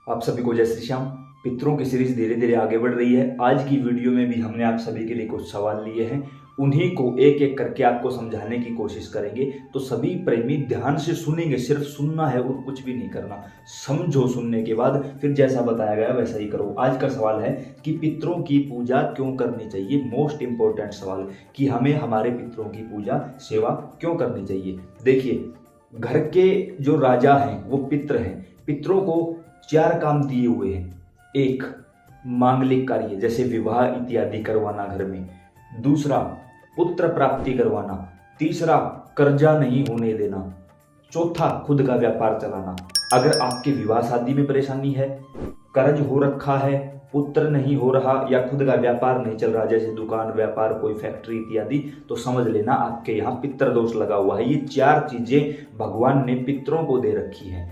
आप सभी को जय श्री श्याम। पितरों की सीरीज धीरे धीरे आगे बढ़ रही है। आज की वीडियो में भी हमने आप सभी के लिए कुछ सवाल लिए हैं, उन्हीं को एक एक करके आपको समझाने की कोशिश करेंगे। तो सभी प्रेमी ध्यान से सुनेंगे, सिर्फ सुनना है और कुछ भी नहीं करना। समझो, सुनने के बाद फिर जैसा बताया गया वैसा ही करो। आज का सवाल है कि पितरों की पूजा क्यों करनी चाहिए। मोस्ट इंपॉर्टेंट सवाल कि हमें हमारे पितरों की पूजा सेवा क्यों करनी चाहिए। देखिए, घर के जो राजा हैं वो पितर हैं। पितरों को 4 काम दिए हुए हैं। एक, मांगलिक कार्य जैसे विवाह इत्यादि करवाना घर में। दूसरा, पुत्र प्राप्ति करवाना। तीसरा, कर्जा नहीं होने देना। चौथा, खुद का व्यापार चलाना। अगर आपके विवाह शादी में परेशानी है, कर्ज हो रखा है, पुत्र नहीं हो रहा या खुद का व्यापार नहीं चल रहा, जैसे दुकान व्यापार कोई फैक्ट्री इत्यादि, तो समझ लेना आपके यहाँ पितृ दोष लगा हुआ है। ये 4 चीजें भगवान ने पितरों को दे रखी है।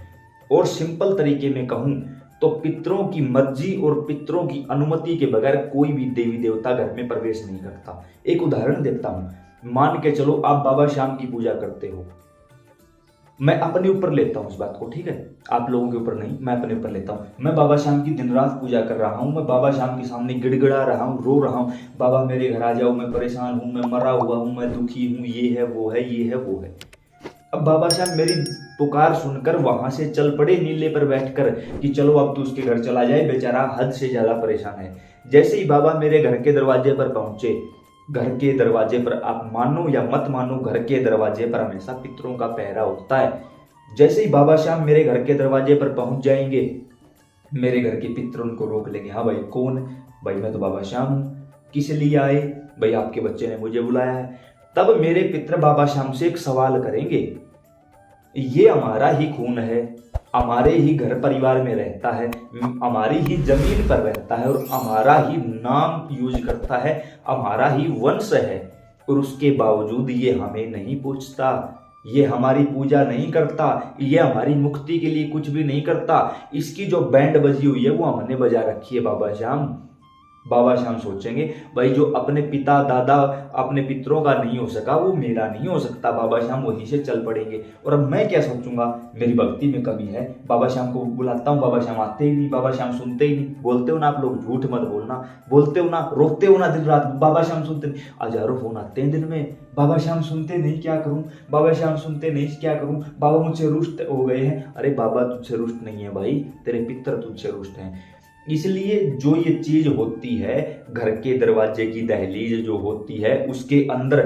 और सिंपल तरीके में कहूं तो पितरों की मर्जी और पितरों की अनुमति के बगैर कोई भी देवी देवता घर में प्रवेश नहीं करता। एक उदाहरण देता हूं। मान के चलो आप बाबा श्याम की पूजा करते हो। मैं अपने ऊपर लेता हूं इस बात को, ठीक है, आप लोगों के ऊपर नहीं, मैं अपने ऊपर लेता हूं। मैं बाबा श्याम की दिन रात पूजा कर रहा हूं। मैं बाबा श्याम के सामने गिड़गिड़ा रहा हूं, रो रहा हूं, बाबा मेरे घर आ जाओ, मैं परेशान हूं, मैं मरा हुआ हूं, मैं दुखी हूं, ये है वो है, ये है वो है। अब बाबा श्याम मेरी पुकार सुनकर वहां से चल पड़े नीले पर बैठकर कि चलो अब तो उसके घर चला जाए, बेचारा हद से ज्यादा परेशान है। जैसे ही बाबा मेरे घर के दरवाजे पर पहुंचे, घर के दरवाजे पर आप मानो या मत मानो, घर के दरवाजे पर हमेशा पितरों का पहरा होता है। जैसे ही बाबा श्याम मेरे घर के दरवाजे पर पहुंच जाएंगे, मेरे घर के पितर उनको रोक लेंगे। हाँ भाई, कौन? भाई मैं तो बाबा श्याम हूं। किस लिए आए? भाई आपके बच्चे ने मुझे बुलाया है। तब मेरे पितर बाबा श्याम से एक सवाल करेंगे, ये हमारा ही खून है, हमारे ही घर परिवार में रहता है, हमारी ही जमीन पर रहता है और हमारा ही नाम यूज करता है, हमारा ही वंश है, और उसके बावजूद ये हमें नहीं पूछता, ये हमारी पूजा नहीं करता, ये हमारी मुक्ति के लिए कुछ भी नहीं करता। इसकी जो बैंड बजी हुई है वो हमने बजा रखी है बाबा श्याम। बाबा श्याम सोचेंगे, भाई जो अपने पिता दादा अपने पितरों का नहीं हो सका वो मेरा नहीं हो सकता। बाबा श्याम वहीं से चल पड़ेंगे। और अब मैं क्या सोचूंगा, मेरी भक्ति में कमी है। बाबा श्याम को बुलाता हूँ, बाबा श्याम आते ही नहीं, बाबा श्याम सुनते ही नहीं। बोलते हो ना आप लोग, झूठ मत बोलना, बोलते हो ना, रोकते हो ना दिन रात, बाबा श्याम सुनते नहीं। हजारों फोन आते हैं दिन में, बाबा श्याम सुनते नहीं, क्या करूं? बाबा श्याम सुनते नहीं, क्या करूं? बाबा मुझसे रुष्ट हो गए हैं। अरे बाबा तुझसे रुष्ट नहीं है भाई, तेरे पितर तुझसे रुष्ट हैं। इसलिए जो ये चीज होती है, घर के दरवाजे की दहलीज जो होती है, उसके अंदर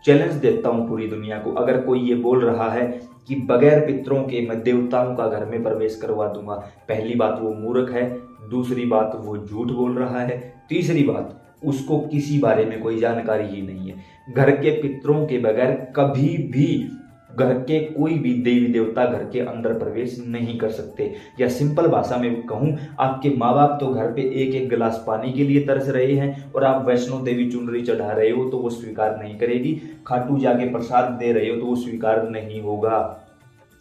चैलेंज देता हूं पूरी दुनिया को। अगर कोई ये बोल रहा है कि बगैर पितरों के मैं देवताओं का घर में प्रवेश करवा दूंगा, पहली बात वो मूर्ख है, दूसरी बात वो झूठ बोल रहा है, तीसरी बात उसको किसी बारे में कोई जानकारी ही नहीं है। घर के पितरों के बगैर कभी भी घर के कोई भी देवी देवता घर के अंदर प्रवेश नहीं कर सकते। या सिंपल भाषा में कहूं, आपके माँ बाप तो घर पे एक एक गिलास पानी के लिए तरस रहे हैं और आप वैष्णो देवी चुनरी चढ़ा रहे हो तो वो स्वीकार नहीं करेगी। खाटू जाके प्रसाद दे रहे हो तो वो स्वीकार नहीं होगा।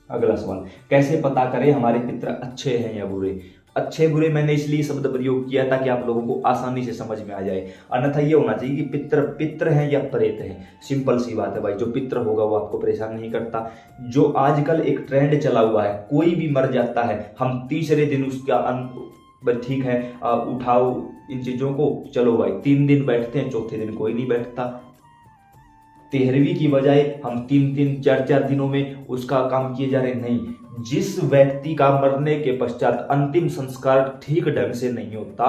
अगला सवाल, कैसे पता करें हमारे पितर अच्छे हैं या बुरे? अच्छे बुरे मैंने इसलिए शब्द प्रयोग किया ताकि आप लोगों को आसानी से समझ में आ जाए। अन्यथा ये होना चाहिए कि पित्र हैं या प्रेत हैं। सिंपल सी बात है भाई, जो पित्र होगा वो आपको परेशान नहीं करता। जो आजकल एक ट्रेंड चला हुआ है, कोई भी मर जाता है हम तीसरे दिन उसका ठीक है उठाओ इन चीजों को, चलो भाई 3 दिन बैठते हैं, चौथे दिन कोई नहीं बैठता। 13वीं की बजाय हम 3-3 4-4 दिनों में उसका काम किए जा रहे। नहीं, जिस व्यक्ति का मरने के पश्चात अंतिम संस्कार ठीक ढंग से नहीं होता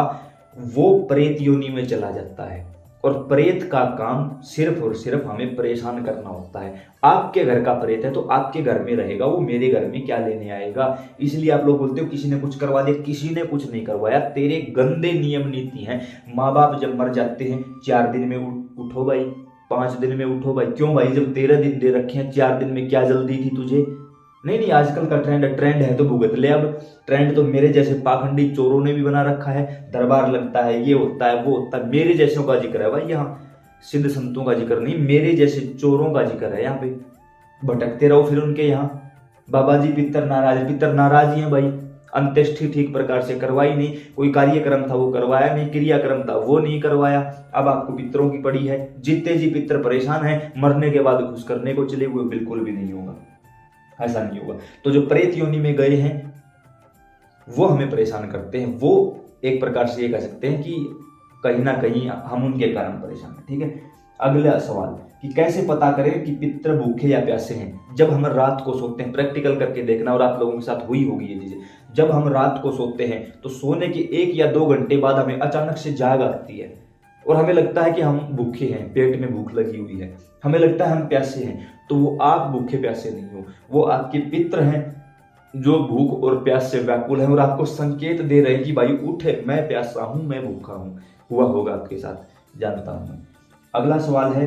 वो प्रेत योनि में चला जाता है। और प्रेत का काम सिर्फ और सिर्फ हमें परेशान करना होता है। आपके घर का प्रेत है तो आपके घर में रहेगा, वो मेरे घर में क्या लेने आएगा? इसलिए आप लोग बोलते हो किसी ने कुछ करवा दिया, किसी ने कुछ नहीं करवाया। तेरे गंदे नियम नीति हैं। माँ बाप जब मर जाते हैं 4 दिन में उठो भाई, 5 दिन में उठो भाई। क्यों भाई, जब 13 दिन दे रखे हैं, 4 दिन में क्या जल्दी थी तुझे? नहीं, आजकल का ट्रेंड है तो भुगत ले। अब ट्रेंड तो मेरे जैसे पाखंडी चोरों ने भी बना रखा है। दरबार लगता है, ये होता है, वो होता है। मेरे जैसों का जिक्र है भाई, यहाँ सिद्ध संतों का जिक्र नहीं, मेरे जैसे चोरों का जिक्र है। यहाँ पे भटकते रहो फिर उनके यहाँ। बाबा जी पितर नाराज ही हैं भाई। अंत्येष्टि ठीक प्रकार से करवाई नहीं, कोई कार्यक्रम था वो करवाया नहीं, क्रियाक्रम था वो नहीं करवाया। अब आपको पितरों की पड़ी है। जितने जी पितर परेशान हैं, मरने के बाद खुश करने को चले हुए, बिल्कुल भी नहीं होगा, ऐसा नहीं होगा। तो जो प्रेत योनि में गए हैं वो हमें परेशान करते हैं। वो एक प्रकार से ये कह सकते हैं कि कहीं ना कहीं हम उनके कारण परेशान हैं। ठीक है, अगला सवाल कि कैसे पता करें कि पितृ भूखे या प्यासे हैं। जब हम रात को सोते हैं, प्रैक्टिकल करके देखना, और आप लोगों के साथ हुई होगी ये चीजें, जब हम रात को सोते हैं तो सोने के 1 या 2 घंटे बाद हमें अचानक से जाग आती है और हमें लगता है कि हम भूखे हैं, पेट में भूख लगी हुई है, हमें लगता है हम प्यासे हैं। तो वो आप भूखे प्यासे नहीं हो, वो आपके पितृ हैं जो भूख और प्यास से व्याकुल है और आपको संकेत दे रहे हैं कि भाई उठे, मैं प्यासा हूं, मैं भूखा हूं। हुआ होगा आपके साथ, जानता हूं मैं। अगला सवाल है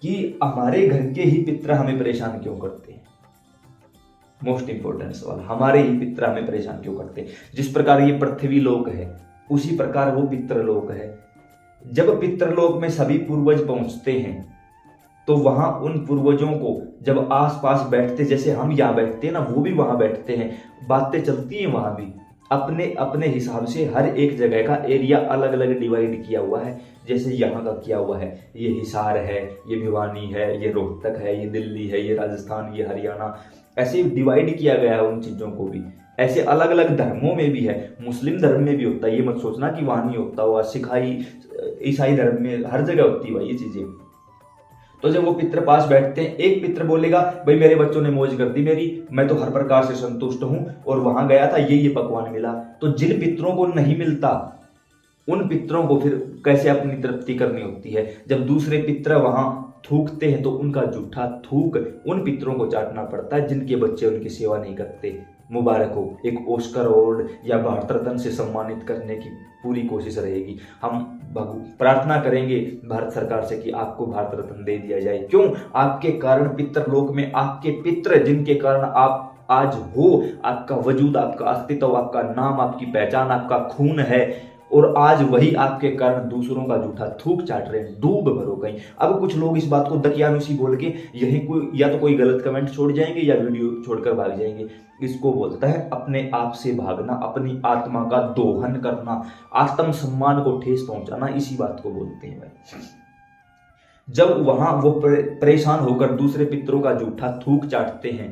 कि हमारे घर के ही पितृ हमें परेशान क्यों करते हैं। मोस्ट इंपोर्टेंट सवाल, हमारे ही पितृ हमें परेशान क्यों करते हैं। जिस प्रकार ये पृथ्वी लोक है उसी प्रकार वो पितृलोक है। जब पितृलोक में सभी पूर्वज पहुंचते हैं तो वहां उन पूर्वजों को जब आसपास बैठते, जैसे हम यहाँ बैठते हैं ना, वो भी वहां बैठते हैं, बातें चलती हैं वहां भी। अपने अपने हिसाब से हर एक जगह का एरिया अलग अलग डिवाइड किया हुआ है। जैसे यहाँ का किया हुआ है, ये हिसार है, ये भिवानी है, ये रोहतक है, ये दिल्ली है, ये राजस्थान, ये हरियाणा, ऐसे डिवाइड किया गया है उन चीजों को भी। ऐसे अलग अलग धर्मों में भी है, मुस्लिम धर्म में भी होता है, ये मत सोचना कि वहां नहीं होता हुआ। सिखाई, ईसाई धर्म में हर जगह होती है ये चीजें। तो जब वो पितृ पास बैठते हैं, एक पितृ बोलेगा भाई मेरे बच्चों ने मौज कर दी मेरी, मैं तो हर प्रकार से संतुष्ट हूं और वहां गया था ये पकवान मिला। तो जिन पितरों को नहीं मिलता उन पितरों को फिर कैसे अपनी तृप्ति करनी होती है। जब दूसरे पितृ वहां थूकते हैं तो उनका जूठा थूक उन पितरों को चाटना पड़ता है जिनके बच्चे उनकी सेवा नहीं करते। मुबारक हो, एक ऑस्कर अवार्ड या भारत रत्न से सम्मानित करने की पूरी कोशिश रहेगी। हम प्रार्थना करेंगे भारत सरकार से कि आपको भारत रत्न दे दिया जाए। क्यों? आपके कारण पितृलोक में आपके पितृ जिनके कारण आप आज हो, आपका वजूद, आपका अस्तित्व, आपका नाम, आपकी पहचान, आपका खून है, और आज वही आपके कारण दूसरों का जूठा थूक चाट रहे हैं। डूब भरो कहीं। अब कुछ लोग इस बात को दकियानुसी बोल के यही कोई या तो कोई गलत कमेंट छोड़ जाएंगे या वीडियो छोड़कर भाग जाएंगे। इसको बोलता है अपने आप से भागना, अपनी आत्मा का दोहन करना, आत्म सम्मान को ठेस पहुंचाना, इसी बात को बोलते हैं भाई। जब वहां वो परेशान होकर दूसरे पितरों का जूठा थूक चाटते हैं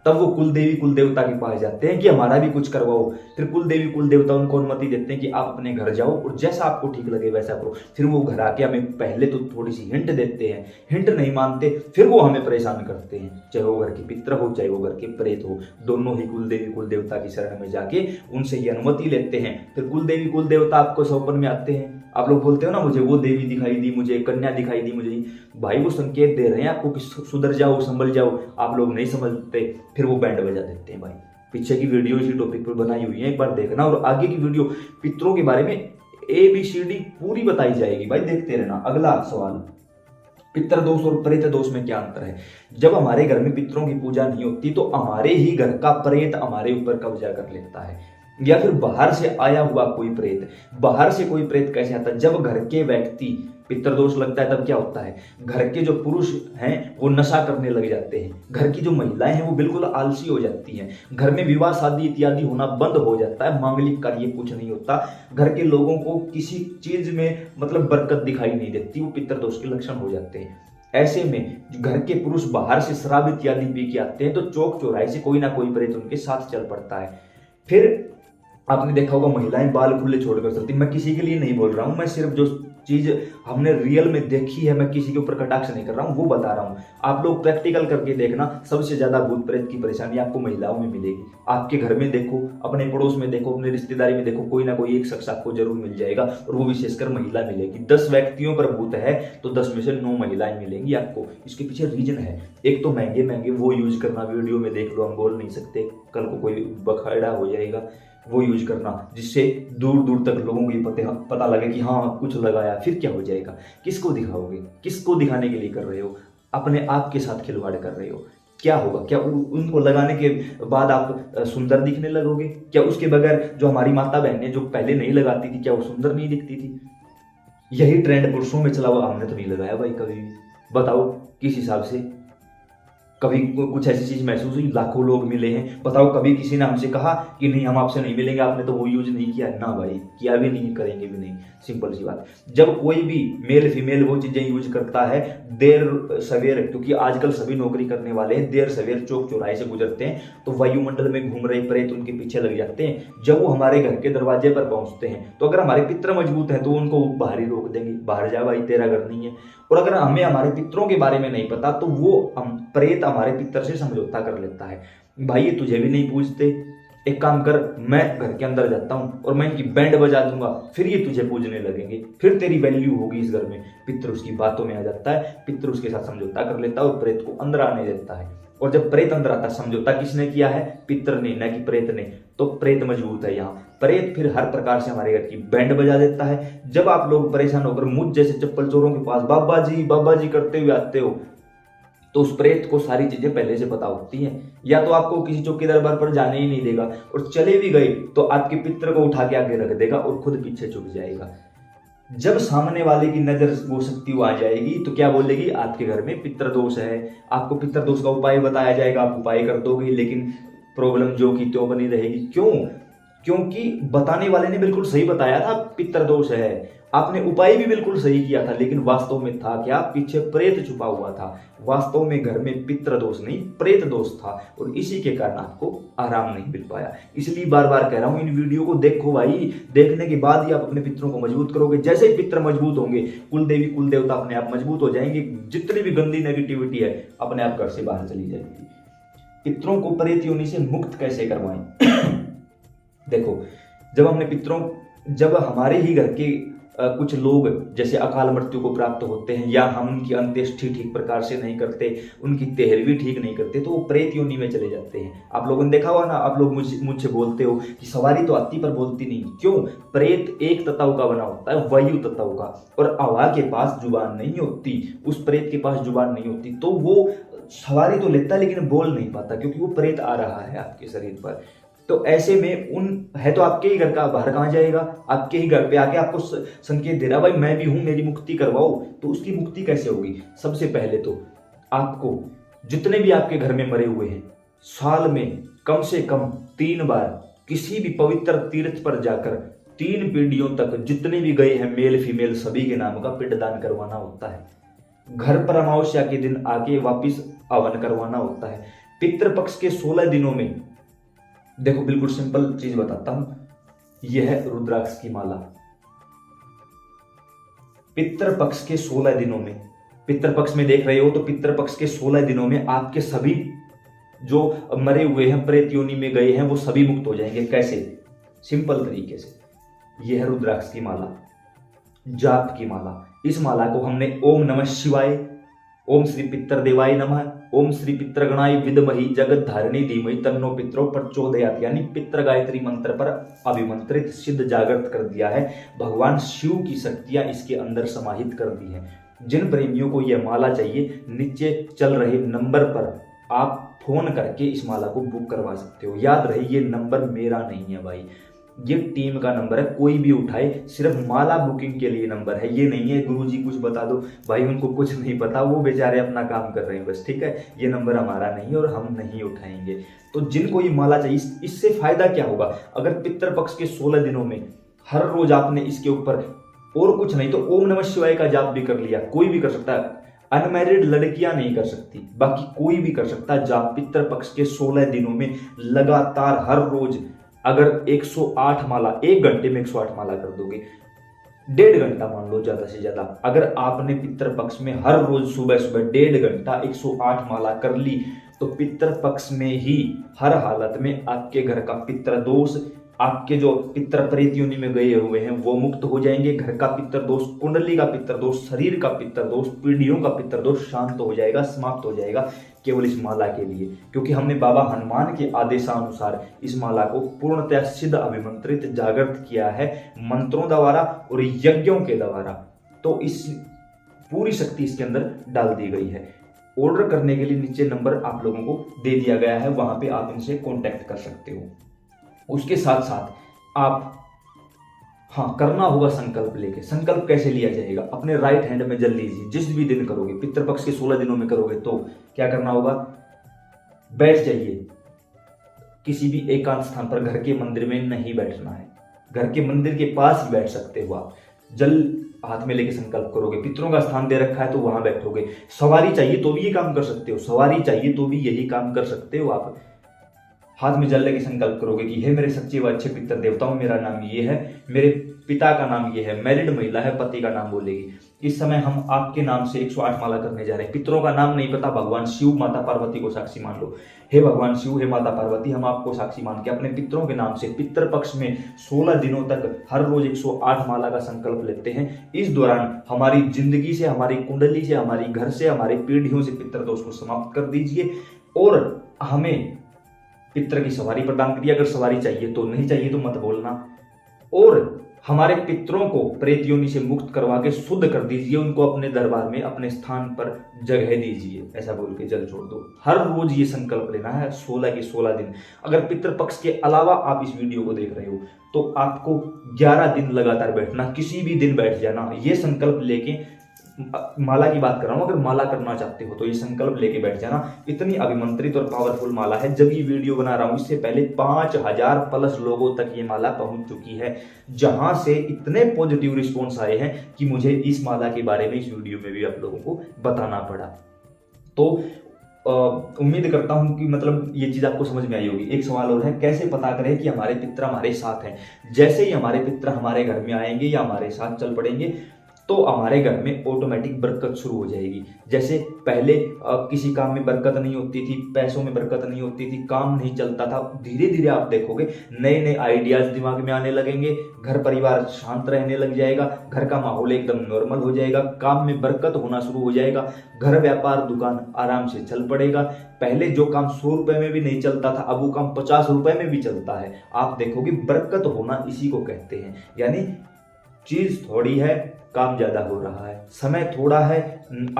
तब वो कुलदेवी कुलदेवता के पास जाते हैं कि हमारा भी कुछ करवाओ। फिर कुलदेवी कुलदेवता उनको अनुमति देते हैं कि आप अपने घर जाओ और जैसा आपको ठीक लगे वैसा करो। फिर वो घर आके हमें पहले तो थोड़ी सी हिंट देते हैं, हिंट नहीं मानते फिर वो हमें परेशान करते हैं। चाहे वो घर के पितर हो चाहे वो घर के प्रेत हो, दोनों ही कुलदेवी कुलदेवता की शरण में जाके उनसे ये अनुमति लेते हैं। फिर कुलदेवी कुलदेवता आपको सौंपन में आते हैं। आप लोग बोलते हो ना मुझे वो देवी दिखाई दी, मुझे कन्या दिखाई दी, मुझे भाई वो संकेत दे रहे हैं आपको कि सुधर जाओ, संभल जाओ। आप लोग नहीं समझते, फिर वो बैंड बजा देते हैं भाई। पीछे की वीडियो इसी टॉपिक पर बनाई हुई है, एक बार देखना, और आगे की वीडियो पितरों के बारे में ABCD पूरी बताई जाएगी भाई, देखते रहना। अगला सवाल, पितृ दोष और प्रेत दोष में क्या अंतर है। जब हमारे घर में पितरों की पूजा नहीं होती तो हमारे ही घर का प्रेत हमारे ऊपर कब्जा कर लेता है, या फिर बाहर से आया हुआ कोई प्रेत। बाहर से कोई प्रेत कैसे आता है? जब घर के व्यक्ति पितृदोष लगता है तब क्या होता है, घर के जो पुरुष हैं वो नशा करने लग जाते हैं, घर की जो महिलाएं हैं वो बिल्कुल आलसी हो जाती हैं, घर में विवाह शादी इत्यादि होना बंद हो जाता है, मांगलिक कार्य कुछ नहीं होता, घर के लोगों को किसी चीज में मतलब बरकत दिखाई नहीं देती, वो पितृदोष के लक्षण हो जाते हैं। ऐसे में घर के पुरुष बाहर से शराब इत्यादि पी के आते हैं तो चौक चौराहे से कोई ना कोई प्रेत उनके साथ चल पड़ता है। फिर आपने देखा होगा महिलाएं बाल खुले छोड़कर चलती। मैं किसी के लिए नहीं बोल रहा हूं, मैं सिर्फ जो चीज हमने रियल में देखी है, मैं किसी के ऊपर कटाक्ष नहीं कर रहा हूं, वो बता रहा हूं। आप लोग प्रैक्टिकल करके देखना, सबसे ज्यादा भूत प्रेत की परेशानी आपको महिलाओं में मिलेगी। आपके घर में देखो, अपने पड़ोस में देखो, अपने रिश्तेदारी में देखो, कोई ना कोई एक शख्स आपको जरूर मिल जाएगा, और वो विशेषकर महिला मिलेगी। 10 व्यक्तियों पर भूत है तो 10 में से 9 महिलाएं मिलेंगी आपको। इसके पीछे रीजन है, एक तो महंगे महंगे वो यूज करना, वीडियो में देख लो, हम बोल नहीं सकते, कल को कोई बखाड़ा हो जाएगा, वो यूज करना जिससे दूर दूर तक लोगों को पता लगे कि हाँ कुछ लगाया। फिर क्या हो जाएगा? किसको दिखाओगे? किसको दिखाने के लिए कर रहे हो? अपने आप के साथ खिलवाड़ कर रहे हो। क्या होगा? क्या उनको लगाने के बाद आप सुंदर दिखने लगोगे? क्या उसके बगैर जो हमारी माता बहनें जो पहले नहीं लगाती थी, क्या वो सुंदर नहीं दिखती थी? यही ट्रेंड पुरुषों में चला हुआ, हमने तो नहीं लगाया भाई कभी भी। बताओ किस हिसाब से? कभी कुछ ऐसी चीज महसूस हुई? लाखों लोग मिले हैं, बताओ कभी किसी ने हमसे कहा कि नहीं हम आपसे नहीं मिलेंगे, आपने तो वो यूज नहीं किया ना भाई, किया भी नहीं, करेंगे भी नहीं, सिंपल सी बात। जब कोई भी मेल फीमेल वो चीजें यूज करता है देर सवेर, क्योंकि आजकल सभी नौकरी करने वाले हैं, देर सवेर चौक चौराहे से गुजरते हैं तो वायुमंडल में घूम रहे प्रेत उनके पीछे लग जाते हैं। जब वो हमारे घर के दरवाजे पर पहुंचते हैं तो अगर हमारे पितर मजबूत हैं तो उनको बाहर ही रोक देंगे, बाहर जा भाई तेरा घर नहीं है। और अगर हमें हमारे पितरों के बारे में नहीं पता तो वो प्रेत हमारे पितर से समझौता कर लेता है, भाई ये तुझे भी नहीं पूछते, एक काम कर मैं घर के अंदर जाता हूं और मैं इनकी बैंड बजा दूंगा, फिर ये तुझे पूजने लगेंगे, फिर तेरी वैल्यू होगी इस घर में। पितर उसकी बातों में आ जाता है, पितर उसके साथ समझौता कर लेता है और प्रेत को अंदर आने देता है। और जब प्रेत अंदर आता है, समझौता किसने किया है? पितर ने, ना कि प्रेत ने। तो प्रेत मजबूत है यहाँ। प्रेत फिर हर प्रकार से हमारे घर की बैंड बजा देता है। जब आप लोग परेशान होकर मुझ जैसे चप्पल चोरों के पास बाबा जी करते हुए आते हो तो उस प्रेत को सारी चीजें पहले से पता होती हैं, या तो आपको किसी चौकी दरबार पर जाने ही नहीं देगा, और चले भी गए तो आपके पितर को उठा के आगे रख देगा और खुद पीछे छुप जाएगा। जब सामने वाले की नजर वो शक्ति आ जाएगी तो क्या बोलेगी? आपके घर में पितर दोष है, आपको पितर दोष का उपाय बताया जाएगा, आप उपाय कर दोगे, लेकिन प्रॉब्लम जो की त्यों बनी रहेगी। क्यों? क्योंकि बताने वाले ने बिल्कुल सही बताया था पितर दोष है, आपने उपाय भी बिल्कुल सही किया था, लेकिन वास्तव में था क्या? पीछे प्रेत छुपा हुआ था। वास्तव में घर में पितर दोष नहीं प्रेत दोष था, और इसी के कारण आपको आराम नहीं मिल पाया। इसलिए बार बार कह रहा हूं, इन वीडियो को देखो भाई, देखने के बाद ही आप अपने पितरों को मजबूत करोगे। जैसे ही पितर मजबूत होंगे, कुल देवी कुल देवता अपने आप मजबूत हो जाएंगे, जितनी भी गंदी नेगेटिविटी है अपने आप घर से बाहर चली जाएगी। पितरों को प्रेत योनि से मुक्त कैसे करवाएं? देखो, जब हमारे ही घर के कुछ लोग जैसे अकाल मृत्यु को प्राप्त होते हैं, या हम उनकी अंत्येष्टि ठीक प्रकार से नहीं करते, उनकी तेहरवी ठीक नहीं करते, तो वो प्रेत योनि में चले जाते हैं। आप लोगों ने देखा हुआ ना, आप लोग मुझसे बोलते हो कि सवारी तो आती पर बोलती नहीं, क्यों? प्रेत एक तत्व का बना होता है, वायु तत्व का, और हवा के पास जुबान नहीं होती, उस प्रेत के पास जुबान नहीं होती, तो वो सवारी तो लेता है लेकिन बोल नहीं पाता, क्योंकि वो प्रेत आ रहा है आपके शरीर पर। तो ऐसे में है तो आपके ही घर का, बाहर कहां जाएगा? आपके ही घर पे आके आपको संकेत दे रहा, भाई मैं भी हूं, मेरी मुक्ति करवाओ। तो उसकी मुक्ति कैसे होगी? सबसे पहले तो आपको जितने भी आपके घर में मरे हुए हैं, साल में कम से कम 3 बार किसी भी पवित्र तीर्थ पर जाकर 3 पीढ़ियों तक जितने भी गए हैं मेल फीमेल सभी के नाम का पिंडदान करवाना होता है। घर पर अमावस्या के दिन आके वापिस हवन करवाना होता है। पितृपक्ष के 16 दिनों में, देखो बिल्कुल सिंपल चीज बताता हूं, यह है रुद्राक्ष की माला। पितृपक्ष के 16 दिनों में, पितृपक्ष में देख रहे हो तो पितृपक्ष के 16 दिनों में आपके सभी जो मरे हुए हैं प्रेत योनि में गए हैं वो सभी मुक्त हो जाएंगे। कैसे? सिंपल तरीके से। यह है रुद्राक्ष की माला, जाप की माला। इस माला को हमने ओम नमः शिवाय, ओम श्री पितर देवाय नमः, ओम श्री पितृगणाय विद्महि जगत धारिणी धीमहि तन्नो पितरो प्रचोदयात्, यानी पितृ गायत्री मंत्र पर अभिमंत्रित सिद्ध जागृत कर दिया है। भगवान शिव की शक्तियां इसके अंदर समाहित कर दी है। जिन प्रेमियों को यह माला चाहिए, नीचे चल रहे नंबर पर आप फोन करके इस माला को बुक करवा सकते हो। याद रहे, ये नंबर मेरा नहीं है भाई, ये टीम का नंबर है, कोई भी उठाए, सिर्फ माला बुकिंग के लिए नंबर है। ये नहीं है गुरुजी कुछ बता दो, भाई उनको कुछ नहीं पता, वो बेचारे अपना काम कर रहे हैं बस, ठीक है। ये नंबर हमारा नहीं है और हम नहीं उठाएंगे। तो जिनको ये माला चाहिए, इससे फायदा क्या होगा? अगर पितृपक्ष के 16 दिनों में हर रोज आपने इसके ऊपर और कुछ नहीं तो ओम नमः शिवाय का जाप भी कर लिया, कोई भी कर सकता है, अनमैरिड लड़कियां नहीं कर सकती, बाकी कोई भी कर सकता है जाप। पितृपक्ष के 16 दिनों में लगातार हर रोज अगर 108 माला, 1 घंटे में 108 माला कर दोगे, 1.5 घंटा मान लो ज्यादा से ज्यादा, अगर आपने पितृपक्ष में हर रोज सुबह सुबह 1.5 घंटा 108 माला कर ली, तो पितृपक्ष में ही हर हालत में आपके घर का पितृ दोष, आपके जो पितर प्रेत योनि में गए हुए हैं वो मुक्त हो जाएंगे। घर का पितर दोष, कुंडली का पितर दोष, शरीर का पितर दोष, पीढ़ियों का पितर दोष शांत हो जाएगा, समाप्त हो जाएगा केवल इस माला के लिए। क्योंकि हमने बाबा हनुमान के आदेशानुसार इस माला को पूर्णतः सिद्ध अभिमंत्रित जागृत किया है मंत्रों द्वारा और यज्ञों के द्वारा। तो इस पूरी शक्ति इसके अंदर डाल दी गई है। ऑर्डर करने के लिए नीचे नंबर आप लोगों को दे दिया गया है, वहां पे आप इनसे कॉन्टैक्ट कर सकते हो। उसके साथ साथ आप करना होगा संकल्प लेके। संकल्प कैसे लिया जाएगा? अपने राइट हैंड में जल लीजिए, जिस भी दिन करोगे, पितृपक्ष के 16 दिनों में करोगे तो क्या करना होगा? बैठ जाइए। किसी भी एकांत स्थान पर, घर के मंदिर में नहीं बैठना है, घर के मंदिर के पास ही बैठ सकते हो आप। जल हाथ में लेके संकल्प करोगे, पितरों का स्थान दे रखा है तो वहां बैठोगे। सवारी चाहिए तो भी ये काम कर सकते हो, सवारी चाहिए तो भी यही काम कर सकते हो आप। हाथ में जल लेके संकल्प करोगे कि हे मेरे सच्चे व अच्छे पितर देवताओं, मेरा नाम ये है, मेरे पिता का नाम ये है, मैरिड महिला है, पति का नाम बोलेगी। इस समय हम आपके नाम से 108 माला करने जा रहे हैं। पितरों का नाम नहीं पता, भगवान शिव माता पार्वती को साक्षी मान लो। हे भगवान शिव, हे माता पार्वती, हम आपको साक्षी मान के अपने पितरों के नाम से पितृ पक्ष में 16 दिनों तक हर रोज 108 माला का संकल्प लेते हैं। इस दौरान हमारी जिंदगी से, हमारी कुंडली से, हमारी घर से, हमारी पीढ़ियों से पितृ दोष को समाप्त कर दीजिए और हमें पितृ की सवारी प्रदान करिए। अगर सवारी चाहिए तो, नहीं चाहिए तो मत बोलना। और हमारे पितरों को प्रेत योनि से मुक्त करवा के शुद्ध कर दीजिए, उनको अपने दरबार में, अपने स्थान पर जगह दीजिए, ऐसा बोल के जल छोड़ दो। हर रोज ये संकल्प लेना है 16 के 16 दिन। अगर पितृपक्ष के अलावा आप इस वीडियो को देख रहे हो तो आपको 11 दिन लगातार बैठना, किसी भी दिन बैठ जाना। ये संकल्प लेके, माला की बात कर रहा हूं, अगर माला करना चाहते हो तो ये संकल्प लेके बैठ जाना। इतनी अभिमंत्रित और पावरफुल माला है। जब ये वीडियो बना रहा हूं इससे पहले 5000 प्लस लोगों तक ये माला पहुंच चुकी है, जहां से इतने पॉजिटिव रिस्पॉन्स आए हैं कि मुझे इस माला के बारे में इस वीडियो में भी आप लोगों को बताना पड़ा। तो उम्मीद करता हूं कि मतलब ये चीज आपको समझ में आई होगी। एक सवाल और है, कैसे पता करें कि हमारे पितर हमारे साथ हैं? जैसे ही हमारे पितर हमारे घर में आएंगे या हमारे साथ चल पड़ेंगे तो हमारे घर में ऑटोमेटिक बरकत शुरू हो जाएगी। जैसे पहले किसी काम में बरकत नहीं होती थी, पैसों में बरकत नहीं होती थी, काम नहीं चलता था, धीरे धीरे आप देखोगे नए नए आइडियाज दिमाग में आने लगेंगे, घर परिवार शांत रहने लग जाएगा, घर का माहौल एकदम नॉर्मल हो जाएगा, काम में बरकत होना शुरू हो जाएगा, घर व्यापार दुकान आराम से चल पड़ेगा। पहले जो काम 100 रुपए में भी नहीं चलता था, अब वो काम 50 रुपए में भी चलता है। आप देखोगे बरकत होना इसी को कहते हैं। यानी चीज थोड़ी है, काम ज्यादा हो रहा है, समय थोड़ा है,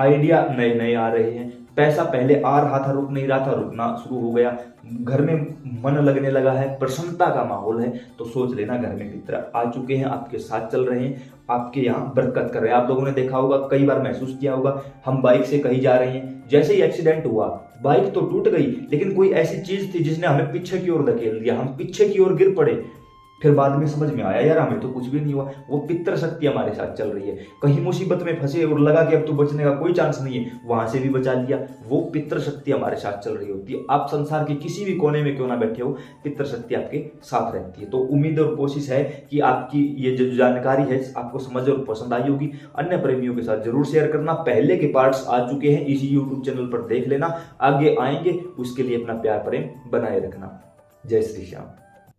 आइडिया नए नए आ रहे हैं, पैसा पहले आ रहा था, रुक नहीं रहा था, रुकना शुरू हो गया, घर में मन लगने लगा है, प्रसन्नता का माहौल है, तो सोच लेना घर में पितर आ चुके हैं, आपके साथ चल रहे हैं, आपके यहाँ बरकत कर रहे हैं। आप लोगों ने देखा होगा, कई बार महसूस किया होगा, हम बाइक से कहीं जा रहे हैं, जैसे ही एक्सीडेंट हुआ बाइक तो टूट गई, लेकिन कोई ऐसी चीज थी जिसने हमें पीछे की ओर धकेल दिया, हम पीछे की ओर गिर पड़े। फिर बाद में समझ में आया यार हमें तो कुछ भी नहीं हुआ, वो पितृ शक्ति हमारे साथ चल रही है। कहीं मुसीबत में फंसे और लगा कि अब तो बचने का कोई चांस नहीं है, वहां से भी बचा लिया, वो पितृ शक्ति हमारे साथ चल रही होती है। आप संसार के किसी भी कोने में क्यों ना बैठे हो, पितृ शक्ति आपके साथ रहती है। तो उम्मीद और कोशिश है कि आपकी ये जो जानकारी है आपको समझ और पसंद आई होगी। अन्य प्रेमियों के साथ जरूर शेयर करना। पहले के पार्ट्स आ चुके हैं, इसी यूट्यूब चैनल पर देख लेना, आगे आएंगे, उसके लिए अपना प्यार प्रेम बनाए रखना। जय श्री श्याम।